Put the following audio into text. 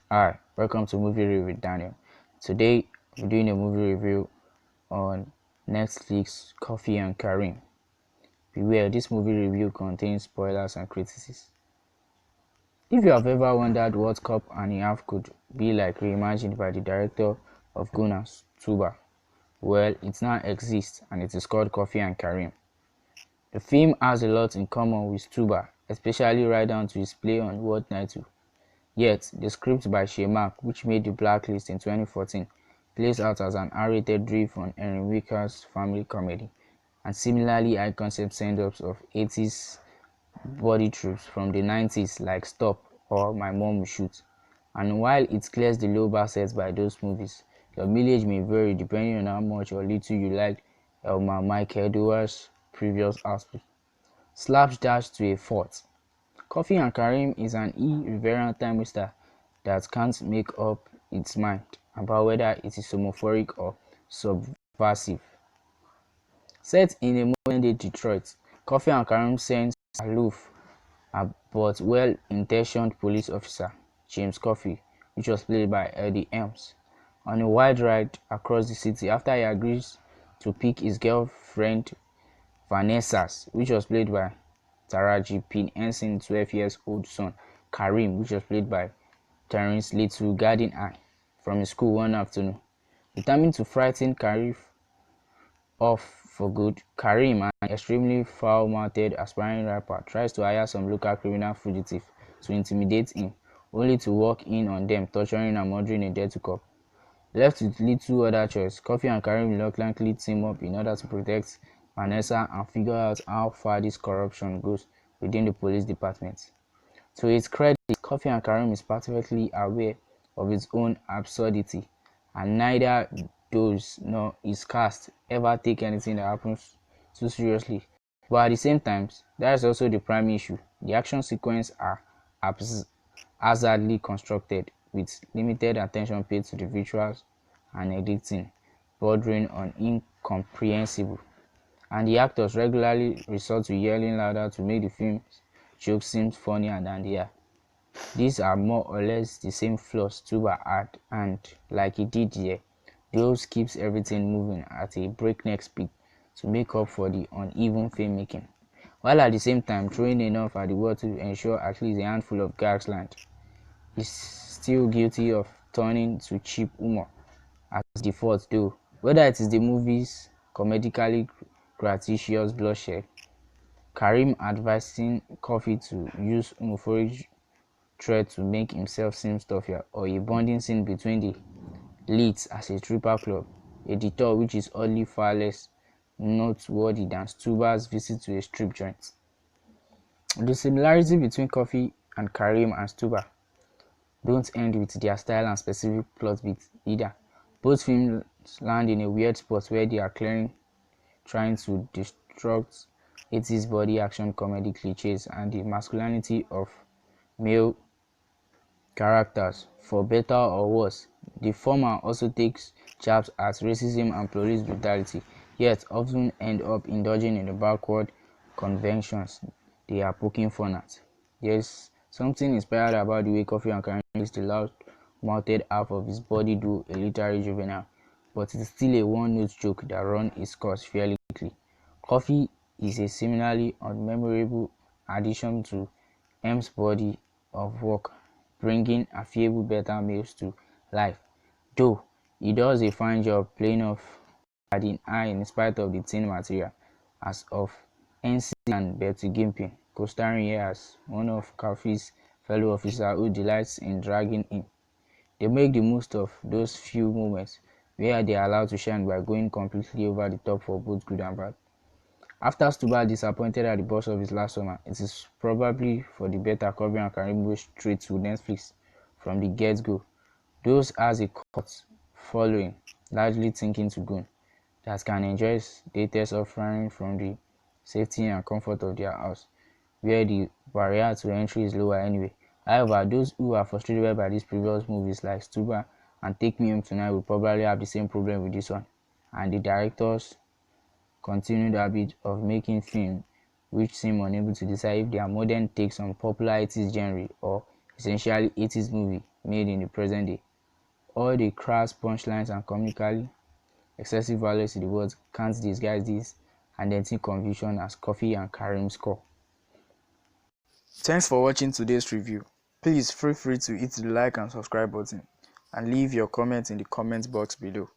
Hi, welcome to Movie Review with Daniel. Today, we're doing a movie review on Netflix Coffee and Kareem. Beware, this movie review contains spoilers and criticisms. If you have ever wondered what Cup and a Half could be like reimagined by the director of Gunas, Tuba, well, it now exists and it is called Coffee and Kareem. The film has a lot in common with Tuba, especially right down to its play on word title. Yet, the script by Shemak, which made the blacklist in 2014, plays out as an R-rated riff on Erin Wicker's family comedy, and similarly high-concept send-ups of 80s body tropes from the 90s like Stop or My Mom Will Shoot. And while it clears the low bar set by those movies, your mileage may vary depending on how much or little you liked Elmer Michael Doer's previous output. Slapdash to a fault. Coffee and Kareem is an irreverent time waster that can't make up its mind about whether it is homophoric or subversive. Set in a modern-day Detroit, Coffee and Kareem sends aloof but well-intentioned police officer James Coffee, which was played by Eddie Helms, on a wild ride across the city after he agrees to pick his girlfriend Vanessa's, which was played by Taraji P. Henson's 12-year-old son Kareem, which was played by Terence Little Garden Eye, from his school one afternoon. Determined to frighten Kareem off for good, Kareem, an extremely foul-mouthed aspiring rapper, tries to hire some local criminal fugitive to intimidate him, only to walk in on them torturing and murdering a dirty cop. Left with little other choice, Coffee and Kareem reluctantly team up in order to protect Vanessa and figure out how far this corruption goes within the police department. To its credit, Coffee and Kareem is perfectly aware of its own absurdity, and neither does nor his cast ever take anything that happens too seriously. But at the same time, that is also the prime issue. The action sequences are haphazardly constructed, with limited attention paid to the visuals and editing, bordering on incomprehensible, and the actors regularly resort to yelling louder to make the film's jokes seem funnier than they are. These are more or less the same flaws Tuba had, and like he did here, Dose keeps everything moving at a breakneck speed to make up for the uneven filmmaking, while at the same time throwing enough at the wall to ensure at least a handful of gags land. He's still guilty of turning to cheap humor as default though, whether it is the movie's comedically gratuitous bloodshed, Kareem advising Coffee to use homophobic threat to make himself seem stuffier, or a bonding scene between the leads as a stripper club, a detour which is oddly far less noteworthy than Stuba's visit to a strip joint. The similarity between Coffee and Kareem and Stuba don't end with their style and specific plot beats either. Both films land in a weird spot where they are clearly trying to destruct 80s body action comedy cliches and the masculinity of male characters, for better or worse. The former also takes jabs at racism and police brutality, yet often end up indulging in the backward conventions they are poking fun at. There's something inspired about the way Coffee and Karen makes the loud-mouthed half of his body do a literary juvenile, but it's still a one-note joke that runs its course fairly quickly. Coffee is a similarly unmemorable addition to M's body of work, bringing affable beta males to life, though he does a fine job playing off Adin Eye in spite of the thin material, as of NC and Betty Gimpin, co-starring here as one of Coffee's fellow officers who delights in dragging him. They make the most of those few moments where they are allowed to shine by going completely over the top for both good and bad. After Stuba disappointed at the box office last summer, it is probably for the better Coffee and Kareem go straight to Netflix from the get-go. Those has a cult following, largely thinking to go, that can enjoy latest offering from the safety and comfort of their house, where the barrier to entry is lower anyway. However, those who are frustrated by these previous movies like Stuba and Take Me Home Tonight will probably have the same problem with this one, and the directors continued habit of making films which seem unable to decide if they are modern takes on popular 80s genre or essentially 80s movie made in the present day. All the crass punchlines and comically excessive violence in the words can't disguise this unending confusion as Coffee and Kareem score. Thanks for watching today's review. Please feel free to hit the like and subscribe button and leave your comments in the comment box below.